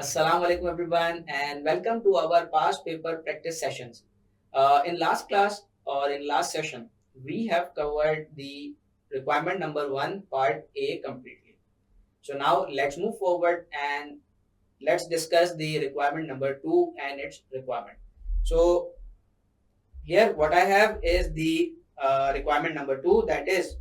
Assalamu alaikum everyone and welcome to our past paper practice sessions. In last class or in last session, we have covered the requirement number 1 part A completely. So now let's move forward and let's discuss the requirement number 2 and its requirement. So here what I have is the requirement number 2, that is,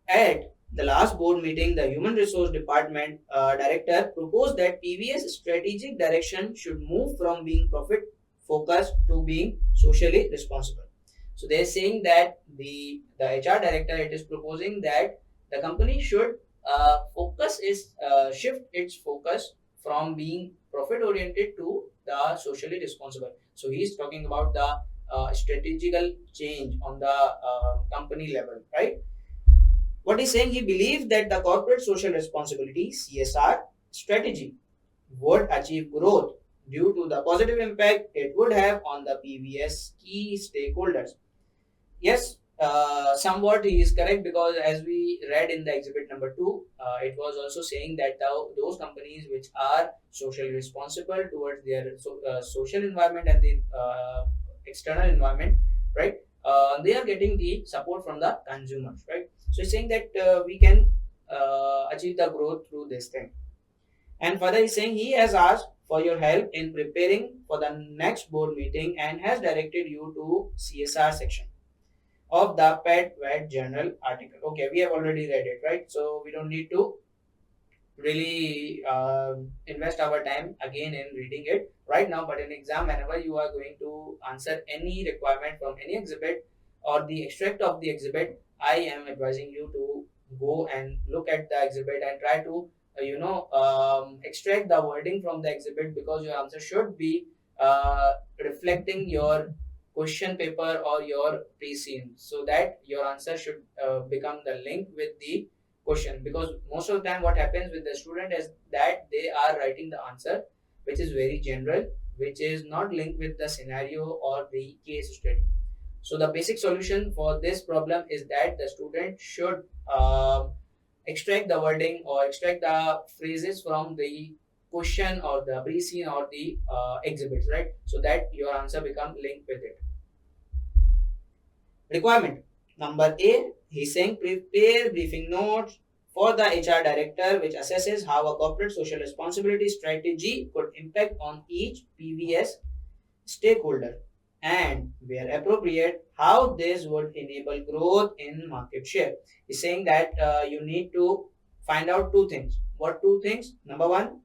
at the last board meeting, the Human Resource Department director proposed that PVS strategic direction should move from being profit focused to being socially responsible. So they're saying that the HR director, it is proposing that the company should shift its focus from being profit oriented to the socially responsible. So he's talking about the strategical change on the company level, right? What he's saying, he believes that the corporate social responsibility (CSR) strategy would achieve growth due to the positive impact it would have on the PVS key stakeholders. Yes, somewhat he is correct, because as we read in the exhibit number 2, it was also saying that those companies which are socially responsible towards their social environment and the external environment, right? They are getting the support from the consumers, right? So he's saying that we can achieve the growth through this thing. And further, he's saying he has asked for your help in preparing for the next board meeting and has directed you to CSR section of the Pet Vet Journal article. Okay, we have already read it, right? So we don't need to really invest our time again in reading it right now. But in exam, whenever you are going to answer any requirement from any exhibit or the extract of the exhibit, I am advising you to go and look at the exhibit and try to extract the wording from the exhibit, because your answer should be reflecting your question paper or your pre-scene, so that your answer should become the link with the question. Because most of the time what happens with the student is that they are writing the answer which is very general, which is not linked with the scenario or the case study. So the basic solution for this problem is that the student should extract the wording or extract the phrases from the question or the pre-scene or the exhibits, right? So that your answer become linked with it. Requirement number A, he's saying prepare briefing notes for the HR director which assesses how a corporate social responsibility strategy could impact on each PVS stakeholder, and where appropriate, how this would enable growth in market share. He's saying that you need to find out two things. What two things? Number one,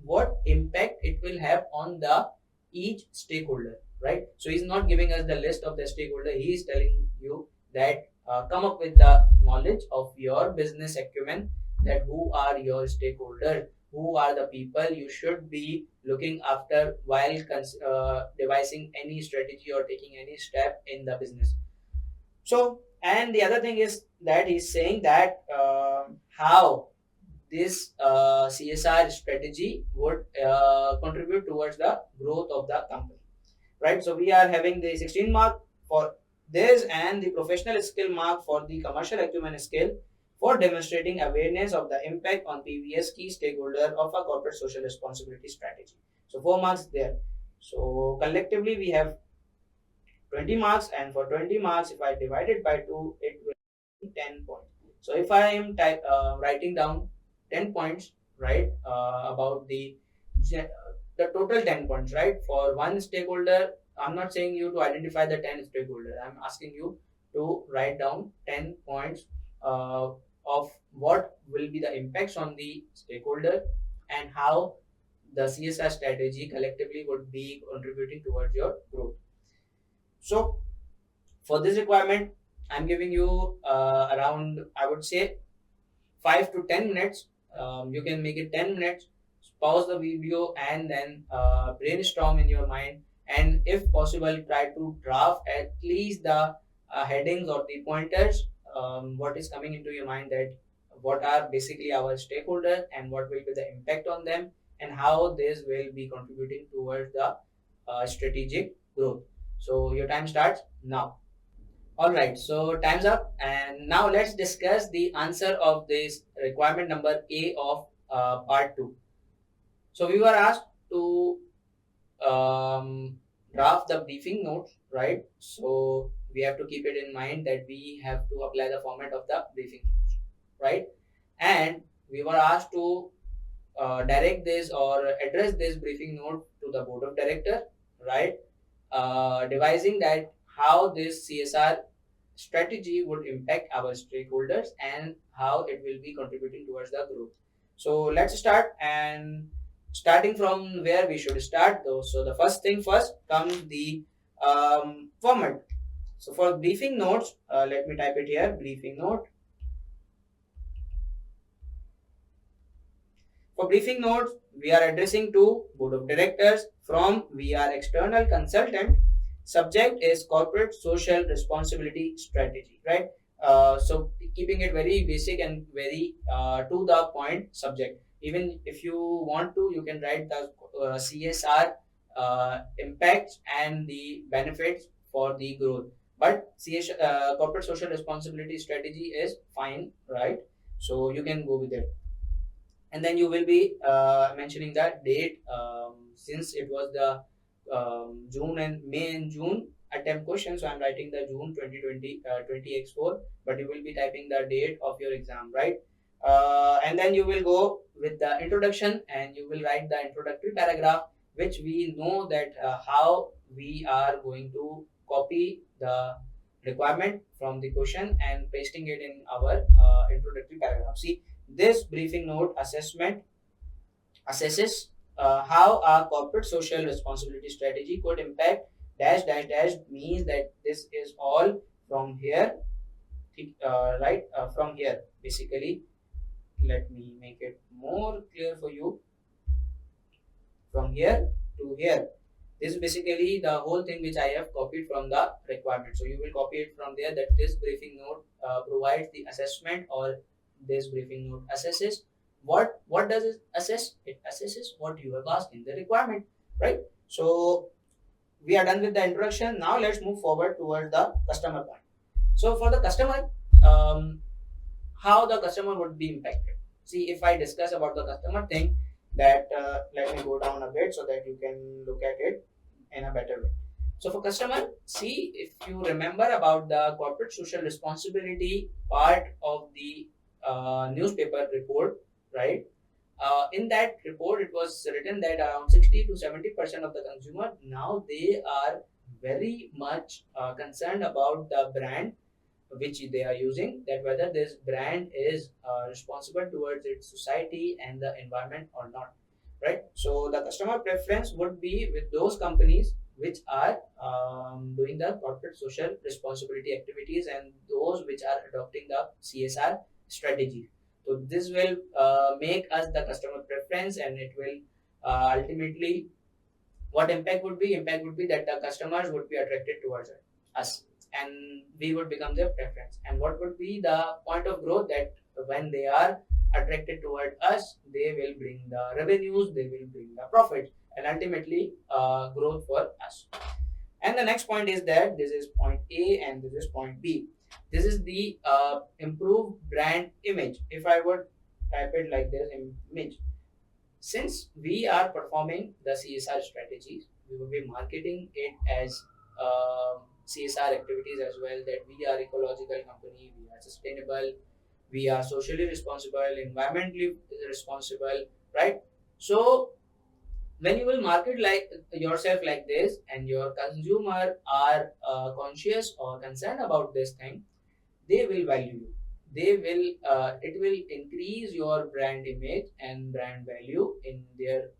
what impact it will have on the each stakeholder, right? So he's not giving us the list of the stakeholder. He is telling you that come up with the knowledge of your business acumen, that who are your stakeholders, who are the people you should be looking after while devising any strategy or taking any step in the business. So, and the other thing is that he's saying that how this CSR strategy would contribute towards the growth of the company, right? So we are having the 16 mark for this and the professional skill mark for the commercial acumen skill for demonstrating awareness of the impact on PVS key stakeholder of a corporate social responsibility strategy. So 4 marks there. So collectively we have 20 marks, and for 20 marks, if I divide it by 2, it will be 10 points. So if I am writing down 10 points, right, about the total 10 points, right, for one stakeholder, I'm not saying you to identify the 10 stakeholders. I'm asking you to write down 10 points of what will be the impacts on the stakeholder and how the CSR strategy collectively would be contributing towards your growth. So for this requirement, I'm giving you around, I would say, 5 to 10 minutes. You can make it 10 minutes, pause the video, and then brainstorm in your mind. And if possible, try to draft at least the headings or the pointers, what is coming into your mind, that what are basically our stakeholders and what will be the impact on them, and how this will be contributing towards the strategic growth. So your time starts now. All right, so time's up, and now let's discuss the answer of this requirement number A of part 2. So we were asked to um, draft the briefing notes, right? So we have to keep it in mind that we have to apply the format of the briefing notes, right? And we were asked to direct this or address this briefing note to the board of director, right? Devising that how this CSR strategy would impact our stakeholders and how it will be contributing towards the growth. So let's start, and starting from where we should start though. So the first thing first comes the format. So for briefing notes, let me type it here, briefing note. For briefing notes, we are addressing to board of directors from we are external consultant. Subject is corporate social responsibility strategy, right? So keeping it very basic and very to the point subject. Even if you want to, you can write the CSR impacts and the benefits for the growth. But corporate social responsibility strategy is fine, right? So you can go with it, and then you will be mentioning that date, since it was the June and May and June attempt question, so I'm writing the June 2020 20x4, but you will be typing the date of your exam, right? And then you will go with the introduction and you will write the introductory paragraph, which we know that how we are going to copy the requirement from the question and pasting it in our introductory paragraph. See, this briefing note assessment assesses how our corporate social responsibility strategy could impact dash dash dash, means that this is all from here, right? From here, basically, let me make it more clear for you. From here to here, this is basically the whole thing which I have copied from the requirement. So you will copy it from there, that this briefing note provides the assessment, or this briefing note assesses what does it assess? It assesses what you have asked in the requirement, right? So we are done with the introduction. Now let's move forward towards the customer point. So for the customer, um, how the customer would be impacted. See, if I discuss about the customer thing, that let me go down a bit so that you can look at it in a better way. So for customer, see, if you remember about the corporate social responsibility part of the newspaper report, right? In that report, it was written that around 60 to 70% of the consumer now they are very much concerned about the brand which they are using, that whether this brand is responsible towards its society and the environment or not, right? So the customer preference would be with those companies which are doing the corporate social responsibility activities and those which are adopting the CSR strategy. So this will make us the customer preference, and it will ultimately, what impact would be that the customers would be attracted towards us, and we would become their preference. And what would be the point of growth, that when they are attracted toward us, they will bring the revenues, they will bring the profit, and ultimately growth for us. And the next point is that this is point A and this is point B. This is the improved brand image. If I would type it like this, image, since we are performing the CSR strategies, we will be marketing it as CSR activities as well. That we are ecological company, we are sustainable, we are socially responsible, environmentally responsible, right? So when you will market like yourself like this, and your consumer are conscious or concerned about this thing, they will value you. They will it will increase your brand image and brand value in their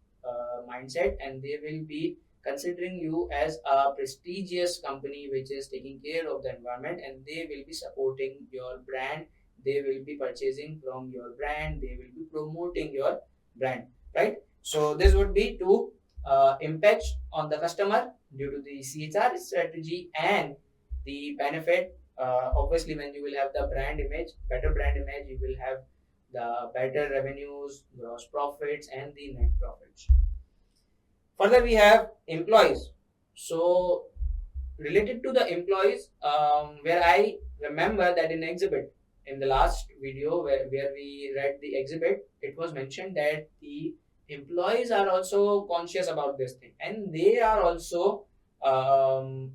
mindset, and they will be considering you as a prestigious company which is taking care of the environment, and they will be supporting your brand, they will be purchasing from your brand, they will be promoting your brand, right? So this would be two impacts on the customer due to the CHR strategy, and the benefit, obviously when you will have the brand image, better brand image, you will have the better revenues, gross profits, and the net profits. Further, we have employees. So Related to the employees, where I remember that in exhibit, in the last video where we read the exhibit, it was mentioned that the employees are also conscious about this thing, and they are also um,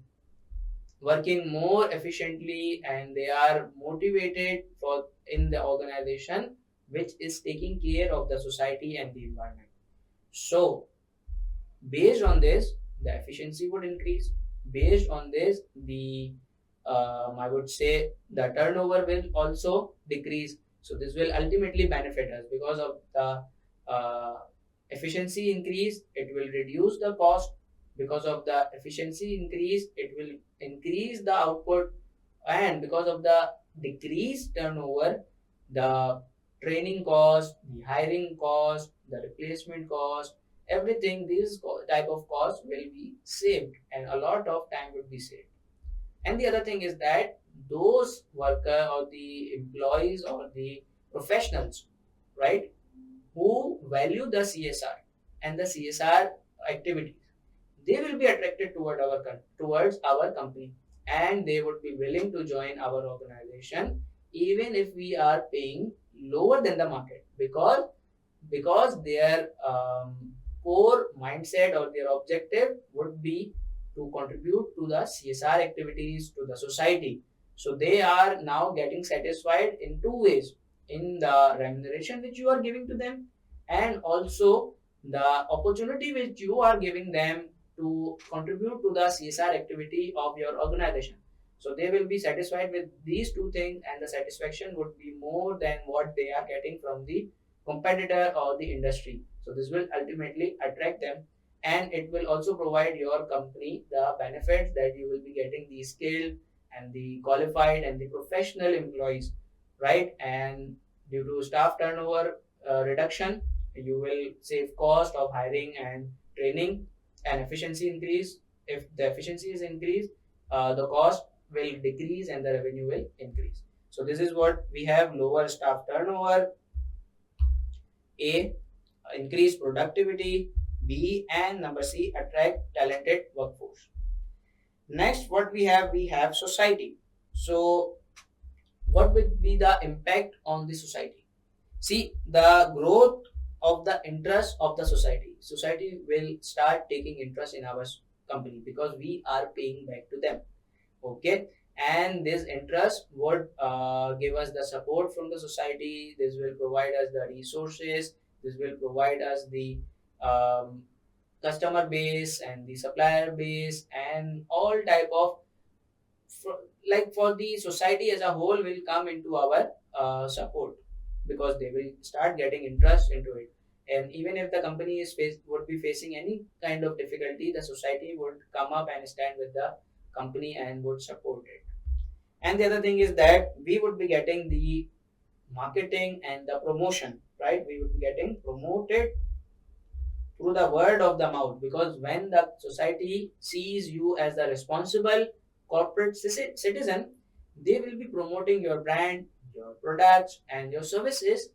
working more efficiently, and they are motivated for in the organization which is taking care of the society and the environment. So based on this, the efficiency would increase. Based on this, the I would say the turnover will also decrease. So this will ultimately benefit us because of the efficiency increase. It will reduce the cost. Because of the efficiency increase, it will increase the output, and because of the decreased turnover, the training cost, the hiring cost, the replacement cost, everything, these type of costs will be saved, and a lot of time would be saved. And the other thing is that those worker or the employees or the professionals, right, who value the CSR and the CSR activities, they will be attracted towards our company, and they would be willing to join our organization even if we are paying lower than the market, because their core mindset or their objective would be to contribute to the CSR activities to the society. So they are now getting satisfied in two ways: in the remuneration which you are giving to them, and also the opportunity which you are giving them to contribute to the CSR activity of your organization. So they will be satisfied with these two things, and the satisfaction would be more than what they are getting from the competitor or the industry. So this will ultimately attract them, and it will also provide your company the benefits that you will be getting the skilled and the qualified and the professional employees, right? And due to staff turnover reduction, you will save cost of hiring and training, and efficiency increase. If the efficiency is increased, the cost will decrease and the revenue will increase. So this is what we have: lower staff turnover, A, increase productivity, B, and number C, attract talented workforce. Next, what we have society. So, what would be the impact on the society? See, the growth of the interest of the society. Society will start taking interest in our company because we are paying back to them. Okay, and this interest would give us the support from the society. This will provide us the resources. This will provide us the um, customer base and the supplier base and all type of like for the society as a whole will come into our support, because they will start getting interest into it. And even if the company would be facing any kind of difficulty, the society would come up and stand with the company and would support it. And the other thing is that we would be getting the marketing and the promotion, right? We would be getting promoted through the word of the mouth, because when the society sees you as the responsible corporate citizen, they will be promoting your brand, your products, and your services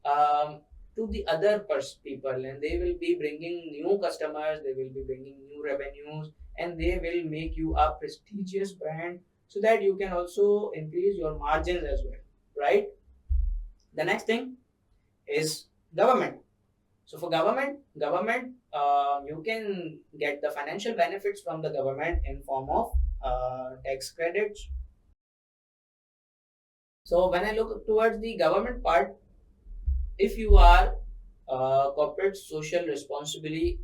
um, to the other people, and they will be bringing new customers, they will be bringing new revenues, and they will make you a prestigious brand, so that you can also increase your margins as well, right? The next thing is government. So for government, you can get the financial benefits from the government in form of tax credits. So when I look towards the government part, if you are corporate social responsible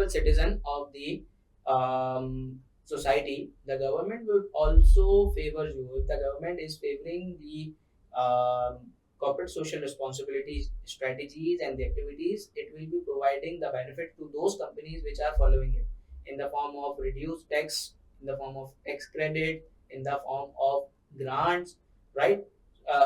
citizen of the society, the government would also favor you. If the government is favoring the corporate social responsibility strategies and the activities, it will be providing the benefit to those companies which are following it in the form of reduced tax, in the form of tax credit, in the form of grants, right?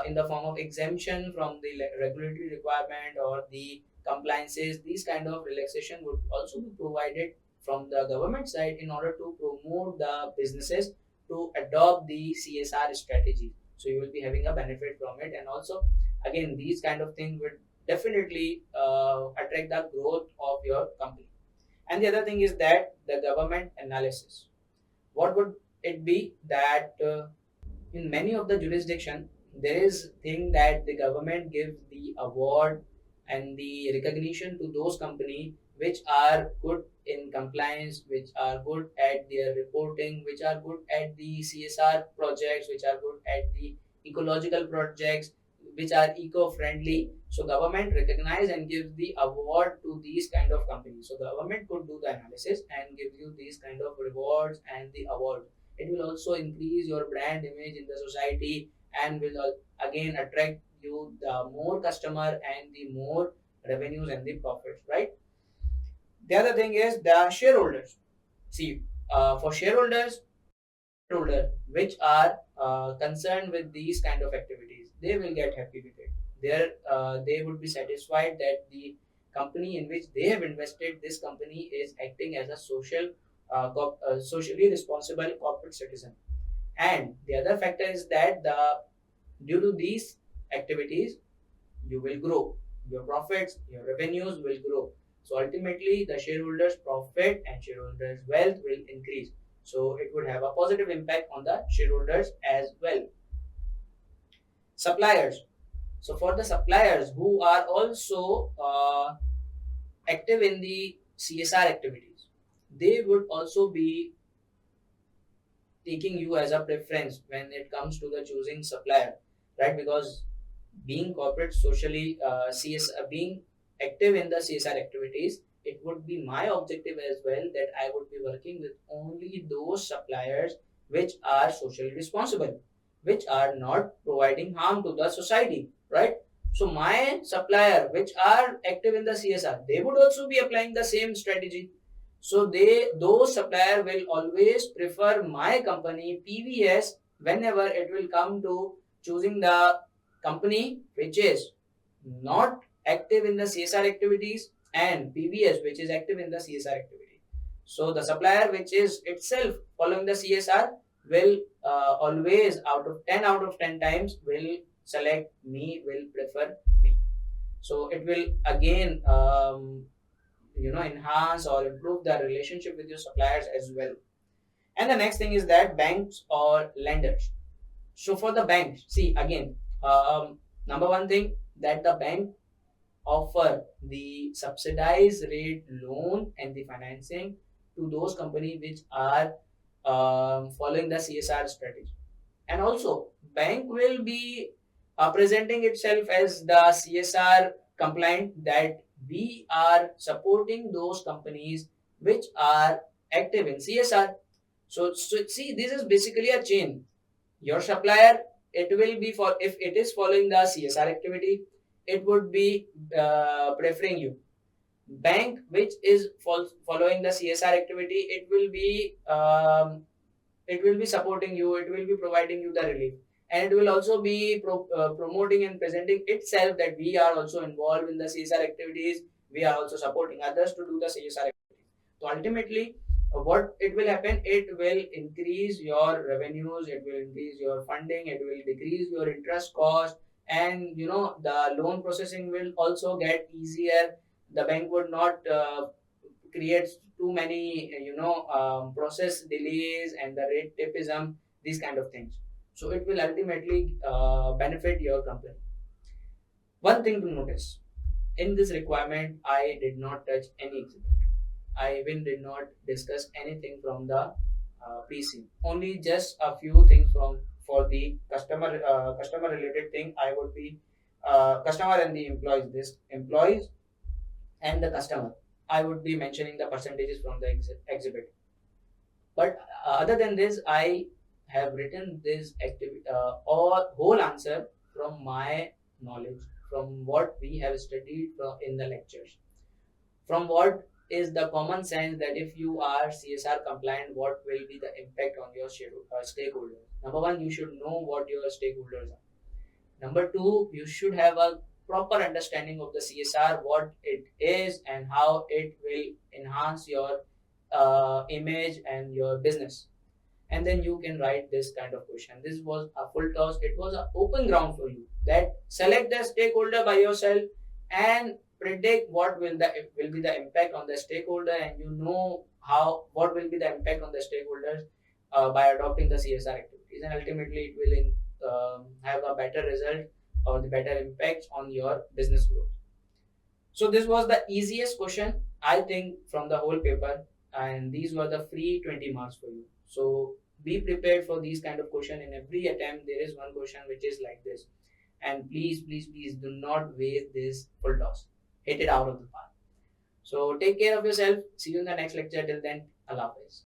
In the form of exemption from the regulatory requirement or the compliances. These kind of relaxation would also be provided from the government side in order to promote the businesses to adopt the CSR strategy. So you will be having a benefit from it, and also again these kind of things would definitely attract the growth of your company. And the other thing is that the government analysis. What would it be? That in many of the jurisdiction, there is thing that the government gives the award and the recognition to those company which are good in compliance, which are good at their reporting, which are good at the CSR projects, which are good at the ecological projects, which are eco-friendly. So government recognize and gives the award to these kind of companies. So government could do the analysis and give you these kind of rewards and the award. It will also increase your brand image in the society and will again attract you the more customer and the more revenues and the profits, right? The other thing is the shareholders. See, for shareholder which are concerned with these kind of activities, they will get happy with it. They would be satisfied that the company in which they have invested, this company is acting as a socially responsible corporate citizen. And the other factor is that due to these activities, you will grow. Your profits, your revenues will grow. So ultimately, the shareholders' profit and shareholders' wealth will increase. So it would have a positive impact on the shareholders as well. Suppliers. So for the suppliers who are also active in the CSR activities, they would also be taking you as a preference when it comes to the choosing supplier, right? Because being corporate socially being active in the CSR activities, it would be my objective as well that I would be working with only those suppliers which are socially responsible, which are not providing harm to the society, right? So my supplier which are active in the CSR, they would also be applying the same strategy. So those supplier will always prefer my company PVS whenever it will come to choosing the company which is not active in the CSR activities and PVS which is active in the CSR activity. So the supplier which is itself following the CSR will always out of 10 times will select me, will prefer me. So it will again enhance or improve the relationship with your suppliers as well. And the next thing is that banks or lenders. So for the banks, see again, number one thing that the bank offer the subsidized rate loan and the financing to those companies which are following the CSR strategy. And also bank will be presenting itself as the CSR compliant, that we are supporting those companies which are active in CSR. So see, this is basically a chain. Your supplier, it will be for, if it is following the CSR activity, it would be preferring you. Bank which is following the CSR activity, it will be supporting you, it will be providing you the relief, and it will also be promoting and presenting itself that we are also involved in the CSR activities, we are also supporting others to do the CSR activities. So ultimately, what it will happen, it will increase your revenues, it will increase your funding, it will decrease your interest cost, and the loan processing will also get easier. The bank would not creates too many process delays and the rate tapeism, these kind of things. So it will ultimately benefit your company. One thing to notice, in this requirement I did not touch any exhibit, I even did not discuss anything from the PC, only just a few things from for the customer related thing. I would be customer and the employees, this employees and the customer, I would be mentioning the percentages from the exhibit. But other than this, I have written this all whole answer from my knowledge, from what we have studied in the lectures, from what is the common sense that if you are CSR compliant, what will be the impact on your stakeholders. Number one, you should know what your stakeholders are. Number two, you should have a proper understanding of the CSR, what it is and how it will enhance your image and your business. And then you can write this kind of question. This was a full toss. It was an open ground for you. That select the stakeholder by yourself and predict what will be the impact on the stakeholder, and how what will be the impact on the stakeholders. by adopting the CSR activities, and ultimately it will have a better result or the better impact on your business growth. So this was the easiest question I think from the whole paper, and these were the free 20 marks for you. So be prepared for these kind of question. In every attempt there is one question which is like this, and please do not waste this full toss. Hit it out of the park. So take care of yourself. See you in the next lecture. Till then, Allah Hafiz.